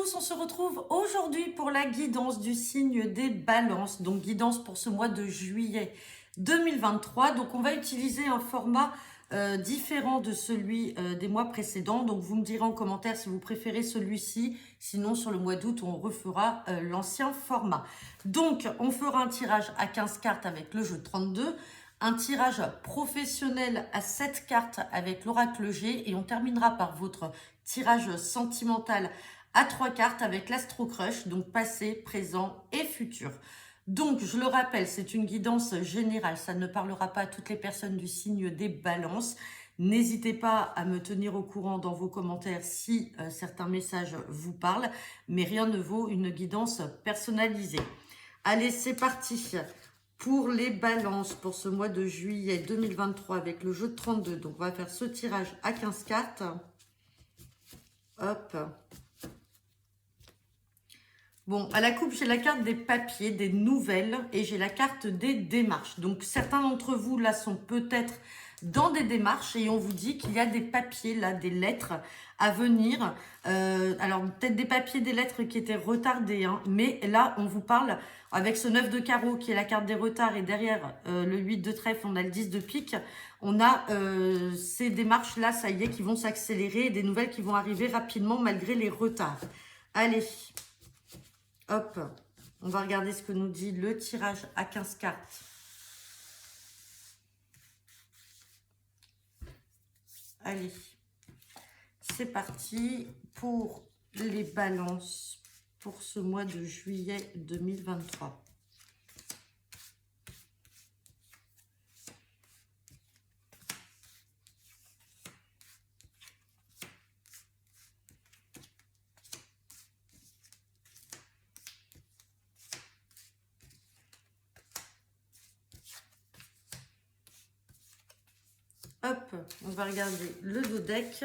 tous, on se retrouve aujourd'hui pour la guidance du signe des balances, donc guidance pour ce mois de juillet 2023. Donc on va utiliser un format différent de celui des mois précédents, donc vous me direz en commentaire si vous préférez celui-ci, sinon sur le mois d'août on refera l'ancien format. Donc on fera un tirage à 15 cartes avec le jeu 32, un tirage professionnel à 7 cartes avec l'oracle G et on terminera par votre tirage sentimental à 3 cartes avec l'Astro Crush, donc passé, présent et futur. Donc, je le rappelle, c'est une guidance générale, ça ne parlera pas à toutes les personnes du signe des balances. N'hésitez pas à me tenir au courant dans vos commentaires si certains messages vous parlent, mais rien ne vaut une guidance personnalisée. Allez, c'est parti pour les balances pour ce mois de juillet 2023 avec le jeu de 32. Donc, on va faire ce tirage à 15 cartes. Hop. Bon, à la coupe, j'ai la carte des papiers, des nouvelles, et j'ai la carte des démarches. Donc, certains d'entre vous, là, sont peut-être dans des démarches, et on vous dit qu'il y a des papiers, là, des lettres à venir. Alors, peut-être des papiers, des lettres qui étaient retardés, hein, mais là, on vous parle, avec ce 9 de carreau, qui est la carte des retards, et derrière le 8 de trèfle, on a le 10 de pique. On a ces démarches-là, ça y est, qui vont s'accélérer, et des nouvelles qui vont arriver rapidement, malgré les retards. Allez. Hop, on va regarder ce que nous dit le tirage à 15 cartes. Allez, c'est parti pour les balances pour ce mois de juillet 2023. Hop, on va regarder le dos deck.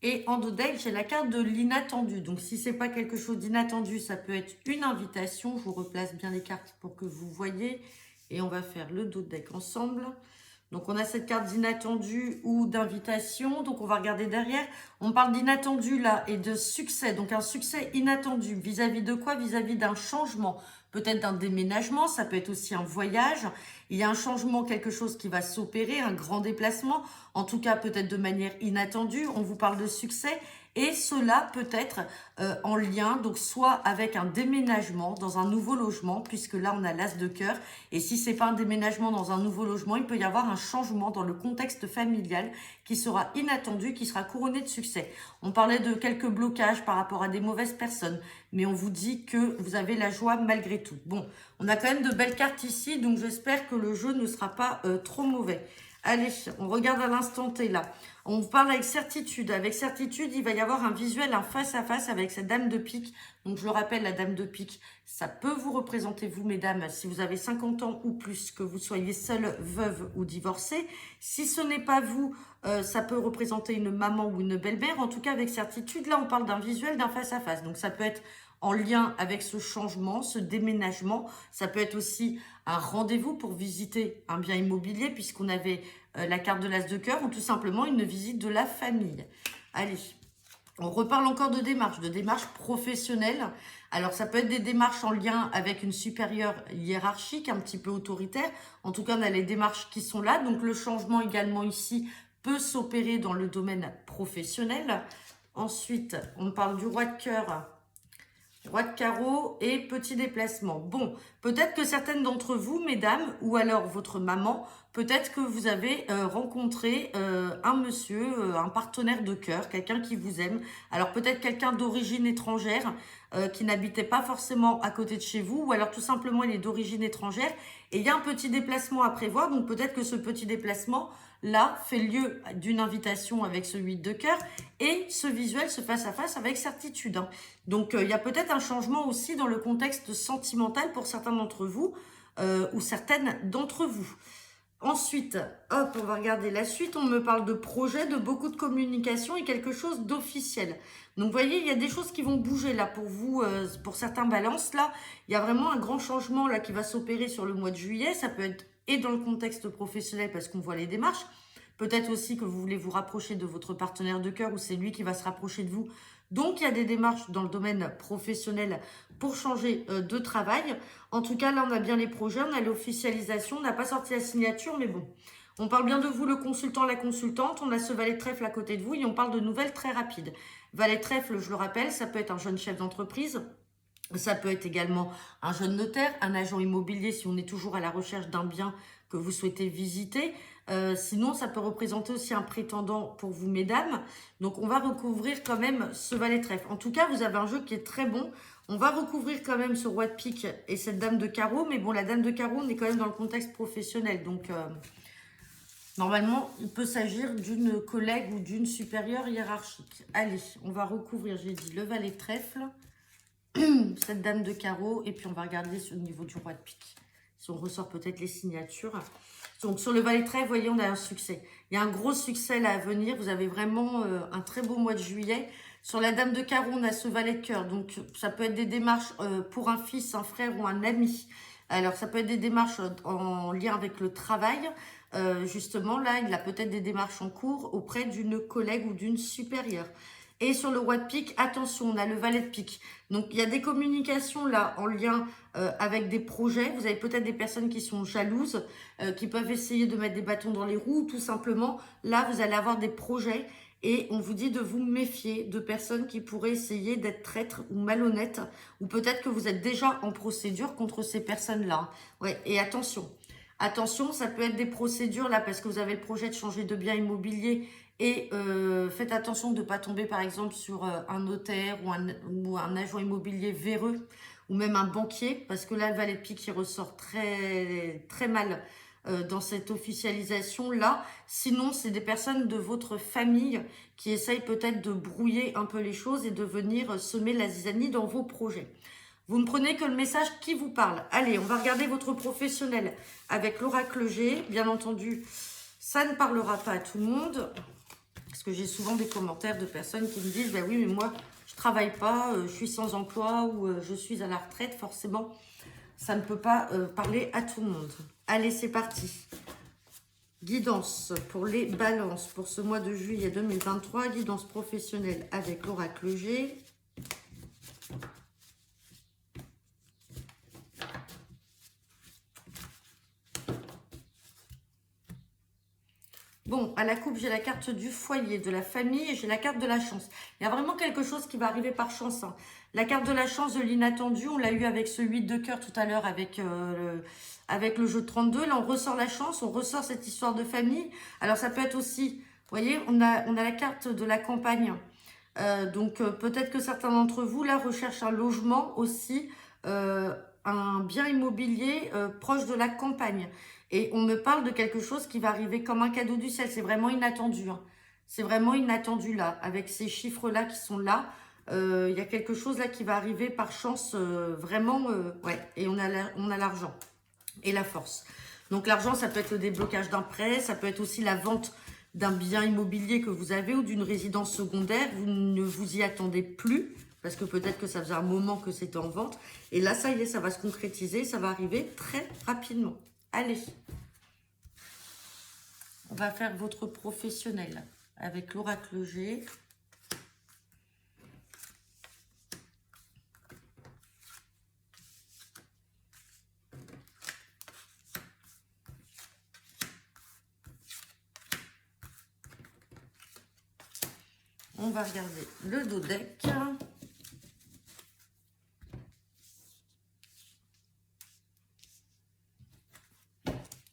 Et en dos deck, j'ai la carte de l'inattendu. Donc, si c'est pas quelque chose d'inattendu, ça peut être une invitation. Je vous replace bien les cartes pour que vous voyez. Et on va faire le dos deck ensemble. Donc, on a cette carte d'inattendu ou d'invitation. Donc, on va regarder derrière. On parle d'inattendu là et de succès. Donc, un succès inattendu. Vis-à-vis de quoi? Vis-à-vis d'un changement. Peut-être d'un déménagement. Ça peut être aussi un voyage. Il y a un changement, quelque chose qui va s'opérer, un grand déplacement. En tout cas, peut-être de manière inattendue. On vous parle de succès. Et cela peut être en lien, donc soit avec un déménagement dans un nouveau logement, puisque là on a l'as de cœur. Et si c'est pas un déménagement dans un nouveau logement, il peut y avoir un changement dans le contexte familial qui sera inattendu, qui sera couronné de succès. On parlait de quelques blocages par rapport à des mauvaises personnes, mais on vous dit que vous avez la joie malgré tout. Bon, on a quand même de belles cartes ici, donc j'espère que le jeu ne sera pas trop mauvais. Allez, on regarde à l'instant T là. On vous parle avec certitude. Avec certitude, il va y avoir un visuel, un face-à-face avec cette dame de pique. Donc, je le rappelle, la dame de pique, ça peut vous représenter, vous, mesdames, si vous avez 50 ans ou plus, que vous soyez seule, veuve ou divorcée. Si ce n'est pas vous, ça peut représenter une maman ou une belle-mère. En tout cas, avec certitude, là, on parle d'un visuel, d'un face-à-face. Donc, ça peut être en lien avec ce changement, ce déménagement. Ça peut être aussi un rendez-vous pour visiter un bien immobilier, puisqu'on avait la carte de l'as de cœur, ou tout simplement une visite de la famille. Allez, on reparle encore de démarches professionnelles. Alors, ça peut être des démarches en lien avec une supérieure hiérarchique, un petit peu autoritaire. En tout cas, on a les démarches qui sont là. Donc, le changement également ici peut s'opérer dans le domaine professionnel. Ensuite, on parle du roi de cœur. Roi de carreau et petit déplacement. Bon, peut-être que certaines d'entre vous, mesdames, ou alors votre maman, peut-être que vous avez rencontré un monsieur, un partenaire de cœur, quelqu'un qui vous aime. Alors peut-être quelqu'un d'origine étrangère qui n'habitait pas forcément à côté de chez vous, ou alors tout simplement il est d'origine étrangère. Et il y a un petit déplacement à prévoir, donc peut-être que ce petit déplacement là fait lieu d'une invitation avec ce 8 de cœur et ce visuel, ce face-à-face avec certitude. Hein. Donc, il y a peut-être un changement aussi dans le contexte sentimental pour certains d'entre vous ou certaines d'entre vous. Ensuite, hop, on va regarder la suite. On me parle de projet, de beaucoup de communication et quelque chose d'officiel. Donc, vous voyez, il y a des choses qui vont bouger là pour vous, pour certains balances. Là, il y a vraiment un grand changement là qui va s'opérer sur le mois de juillet. Ça peut être et dans le contexte professionnel parce qu'on voit les démarches, Peut-être aussi que vous voulez vous rapprocher de votre partenaire de cœur ou c'est lui qui va se rapprocher de vous. Donc, il y a des démarches dans le domaine professionnel pour changer de travail. En tout cas, là, on a bien les projets, on a l'officialisation, on n'a pas sorti la signature, mais bon. On parle bien de vous, le consultant, la consultante. On a ce valet de trèfle à côté de vous et on parle de nouvelles très rapides. Valet de trèfle, je le rappelle, ça peut être un jeune chef d'entreprise. Ça peut être également un jeune notaire, un agent immobilier si on est toujours à la recherche d'un bien que vous souhaitez visiter. Sinon, ça peut représenter aussi un prétendant pour vous, mesdames. Donc, on va recouvrir quand même ce valet de trèfle. En tout cas, vous avez un jeu qui est très bon. On va recouvrir quand même ce roi de pique et cette dame de carreau. Mais bon, la dame de carreau, on est quand même dans le contexte professionnel. Donc, normalement, il peut s'agir d'une collègue ou d'une supérieure hiérarchique. Allez, on va recouvrir, j'ai dit, le valet de trèfle, cette dame de carreau, et puis on va regarder au niveau du roi de pique. Si on ressort peut-être les signatures. Donc, sur le valet de trèfle, vous voyez, on a un succès. Il y a un gros succès là à venir. Vous avez vraiment un très beau mois de juillet. Sur la dame de carreau, on a ce valet de cœur. Donc, ça peut être des démarches pour un fils, un frère ou un ami. Alors, ça peut être des démarches en lien avec le travail. Justement, là, il a peut-être des démarches en cours auprès d'une collègue ou d'une supérieure. Et sur le roi de pique, attention, on a le valet de pique. Donc, il y a des communications là en lien avec des projets. Vous avez peut-être des personnes qui sont jalouses, qui peuvent essayer de mettre des bâtons dans les roues. Tout simplement, là, vous allez avoir des projets et on vous dit de vous méfier de personnes qui pourraient essayer d'être traîtres ou malhonnêtes. Ou peut-être que vous êtes déjà en procédure contre ces personnes-là. Ouais, et attention. Attention, ça peut être des procédures là parce que vous avez le projet de changer de bien immobilier et faites attention de ne pas tomber par exemple sur un notaire ou un agent immobilier véreux ou même un banquier parce que là le valet de pique il ressort très, très mal dans cette officialisation là. Sinon, c'est des personnes de votre famille qui essayent peut-être de brouiller un peu les choses et de venir semer la zizanie dans vos projets. Vous ne prenez que le message qui vous parle. Allez, on va regarder votre professionnel avec l'oracle G. Bien entendu, ça ne parlera pas à tout le monde. Parce que j'ai souvent des commentaires de personnes qui me disent « Ben oui, mais moi, je ne travaille pas, je suis sans emploi ou je suis à la retraite. » Forcément, ça ne peut pas parler à tout le monde. Allez, c'est parti. Guidance pour les balances pour ce mois de juillet 2023. Guidance professionnelle avec l'oracle G. Bon, à la coupe, j'ai la carte du foyer, de la famille et j'ai la carte de la chance. Il y a vraiment quelque chose qui va arriver par chance. Hein. La carte de la chance de l'inattendu, on l'a eu avec ce 8 de cœur tout à l'heure avec le jeu de 32. Là, on ressort la chance, on ressort cette histoire de famille. Alors, ça peut être aussi, vous voyez, on a la carte de la campagne. Donc, peut-être que certains d'entre vous, là, recherchent un logement aussi, un bien immobilier proche de la campagne. Et on me parle de quelque chose qui va arriver comme un cadeau du ciel. C'est vraiment inattendu. Hein. C'est vraiment inattendu là. Avec ces chiffres-là qui sont là, il y a quelque chose là qui va arriver par chance. Vraiment, ouais. Et on a l'argent et la force. Donc l'argent, ça peut être le déblocage d'un prêt. Ça peut être aussi la vente d'un bien immobilier que vous avez ou d'une résidence secondaire. Vous ne vous y attendez plus. Parce que peut-être que ça faisait un moment que c'était en vente. Et là, ça y est, ça va se concrétiser. Ça va arriver très rapidement. Allez, on va faire votre professionnel avec l'oracle G. On va regarder le dos deck.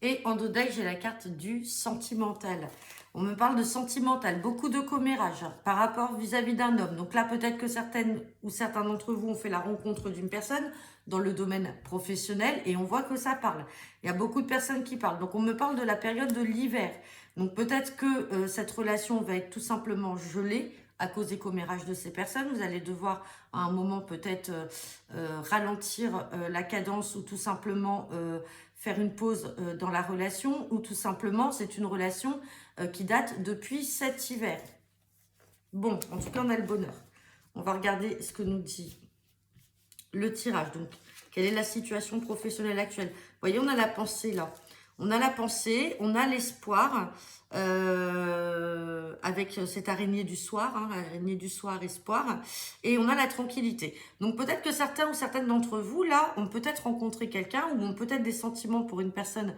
Et en dos deck, j'ai la carte du sentimental. On me parle de sentimental, beaucoup de commérage par rapport vis-à-vis d'un homme. Donc là, peut-être que certaines ou certains d'entre vous ont fait la rencontre d'une personne dans le domaine professionnel et on voit que ça parle. Il y a beaucoup de personnes qui parlent. Donc on me parle de la période de l'hiver. Donc peut-être que cette relation va être tout simplement gelée à cause des commérages de ces personnes. Vous allez devoir à un moment peut-être ralentir la cadence ou tout simplement faire une pause dans la relation ou tout simplement c'est une relation qui date depuis cet hiver. Bon, en tout cas, on a le bonheur. On va regarder ce que nous dit le tirage. Donc, quelle est la situation professionnelle actuelle? Vous voyez, on a la pensée là. On a la pensée, on a l'espoir, avec cette araignée du soir, hein, araignée du soir, espoir, et on a la tranquillité. Donc peut-être que certains ou certaines d'entre vous, là, ont peut-être rencontré quelqu'un ou ont peut-être des sentiments pour une personne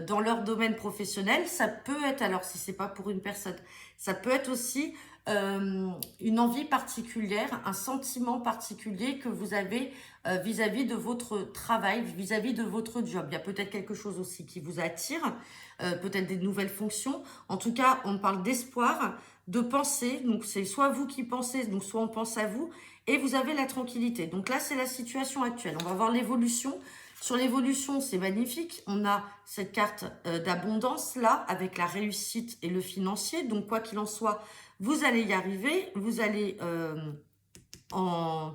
dans leur domaine professionnel. Ça peut être, alors si c'est pas pour une personne, ça peut être aussi une envie particulière, un sentiment particulier que vous avez vis-à-vis de votre travail, vis-à-vis de votre job. Il y a peut-être quelque chose aussi qui vous attire, peut-être des nouvelles fonctions. En tout cas, on parle d'espoir, de pensée. Donc, c'est soit vous qui pensez, donc soit on pense à vous, et vous avez la tranquillité. Donc là, c'est la situation actuelle. On va voir l'évolution. Sur l'évolution, c'est magnifique. On a cette carte d'abondance là, avec la réussite et le financier. Donc, quoi qu'il en soit, vous allez y arriver. Vous allez en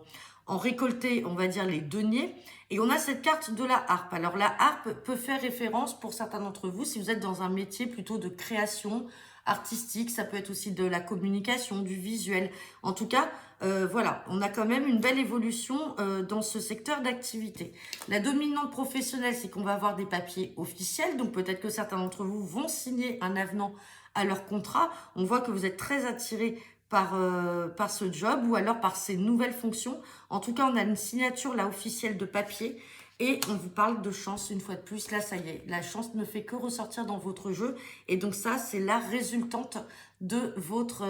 récolter, on va dire, les deniers. Et on a cette carte de la harpe. Alors, la harpe peut faire référence pour certains d'entre vous, si vous êtes dans un métier plutôt de création artistique, ça peut être aussi de la communication, du visuel. En tout cas, voilà, on a quand même une belle évolution dans ce secteur d'activité. La dominante professionnelle, c'est qu'on va avoir des papiers officiels. Donc, peut-être que certains d'entre vous vont signer un avenant à leur contrat. On voit que vous êtes très attirés par ce job ou alors par ces nouvelles fonctions. En tout cas, on a une signature là officielle de papier et on vous parle de chance une fois de plus. Là, ça y est, la chance ne fait que ressortir dans votre jeu. Et donc ça, c'est la résultante de votre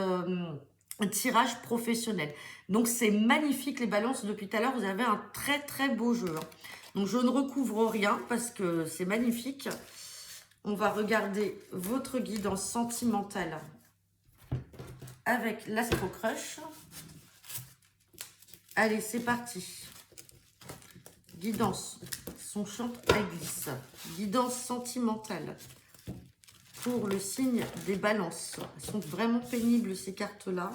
tirage professionnel. Donc c'est magnifique les balances. Depuis tout à l'heure, vous avez un très très beau jeu. Hein. Donc je ne recouvre rien parce que c'est magnifique. On va regarder votre guidance sentimentale avec l'Astro Crush. Allez, c'est parti. Guidance, son chante à glisse. Guidance sentimentale pour le signe des balances. Elles sont vraiment pénibles ces cartes-là.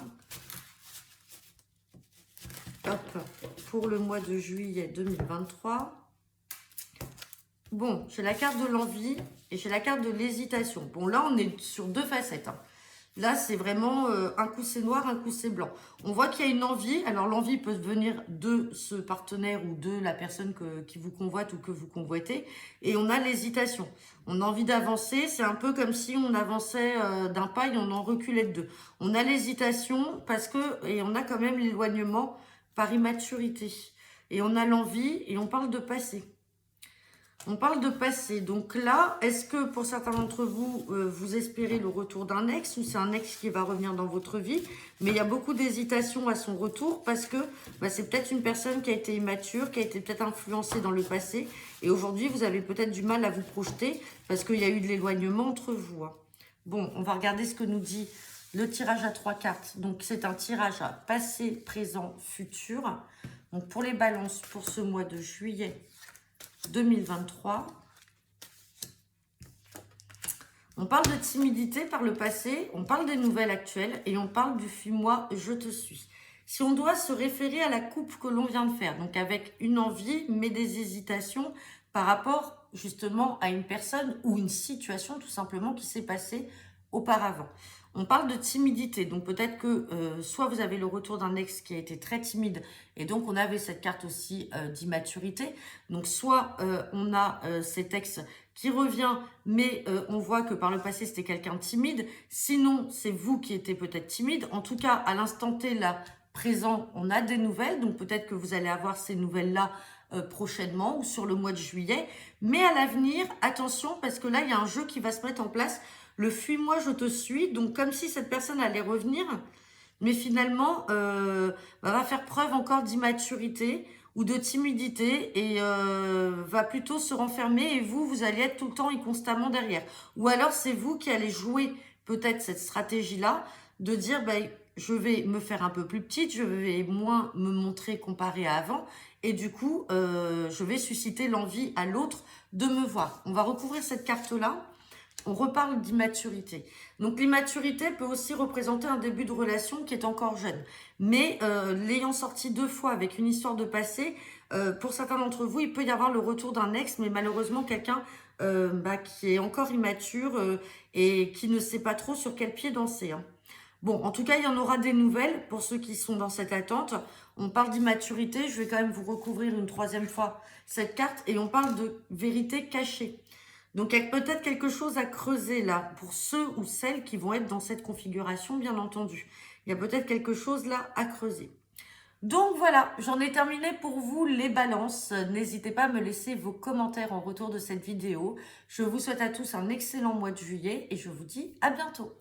Hop, pour le mois de juillet 2023. Bon, j'ai la carte de l'envie et j'ai la carte de l'hésitation. Bon, là, on est sur deux facettes. Hein. Là, c'est vraiment un coup c'est noir, un coup c'est blanc. On voit qu'il y a une envie. Alors, l'envie peut venir de ce partenaire ou de la personne qui vous convoite ou que vous convoitez. Et on a l'hésitation. On a envie d'avancer. C'est un peu comme si on avançait d'un pas et on en reculait de deux. On a l'hésitation et on a quand même l'éloignement par immaturité. Et on a l'envie et on parle de passé. On parle de passé. Donc là, est-ce que pour certains d'entre vous, vous espérez le retour d'un ex ou c'est un ex qui va revenir dans votre vie? Mais il y a beaucoup d'hésitation à son retour parce que c'est peut-être une personne qui a été immature, qui a été peut-être influencée dans le passé. Et aujourd'hui, vous avez peut-être du mal à vous projeter parce qu'il y a eu de l'éloignement entre vous. Hein. Bon, on va regarder ce que nous dit le tirage à 3 cartes. Donc, c'est un tirage à passé, présent, futur. Donc, pour les balances, pour ce mois de juillet 2023. On parle de timidité par le passé, on parle des nouvelles actuelles et on parle du fuis-moi, je te suis. Si on doit se référer à la coupe que l'on vient de faire, donc avec une envie mais des hésitations par rapport justement à une personne ou une situation tout simplement qui s'est passée auparavant. On parle de timidité, donc peut-être que soit vous avez le retour d'un ex qui a été très timide, et donc on avait cette carte aussi d'immaturité, donc soit on a cet ex qui revient, mais on voit que par le passé c'était quelqu'un de timide, sinon c'est vous qui étiez peut-être timide, en tout cas à l'instant T là, présent, on a des nouvelles, donc peut-être que vous allez avoir ces nouvelles-là prochainement ou sur le mois de juillet, mais à l'avenir, attention, parce que là il y a un jeu qui va se mettre en place. Le fuis-moi, je te suis. Donc, comme si cette personne allait revenir, mais finalement, va faire preuve encore d'immaturité ou de timidité et va plutôt se renfermer et vous allez être tout le temps et constamment derrière. Ou alors, c'est vous qui allez jouer peut-être cette stratégie-là de dire, je vais me faire un peu plus petite, je vais moins me montrer comparé à avant et du coup, je vais susciter l'envie à l'autre de me voir. On va recouvrir cette carte-là. On reparle d'immaturité. Donc l'immaturité peut aussi représenter un début de relation qui est encore jeune. Mais l'ayant sorti 2 fois avec une histoire de passé, pour certains d'entre vous, il peut y avoir le retour d'un ex, mais malheureusement quelqu'un qui est encore immature et qui ne sait pas trop sur quel pied danser. Hein. Bon, en tout cas, il y en aura des nouvelles pour ceux qui sont dans cette attente. On parle d'immaturité, je vais quand même vous recouvrir une 3e fois cette carte et on parle de vérité cachée. Donc, il y a peut-être quelque chose à creuser là, pour ceux ou celles qui vont être dans cette configuration, bien entendu. Il y a peut-être quelque chose là à creuser. Donc voilà, j'en ai terminé pour vous les balances. N'hésitez pas à me laisser vos commentaires en retour de cette vidéo. Je vous souhaite à tous un excellent mois de juillet et je vous dis à bientôt.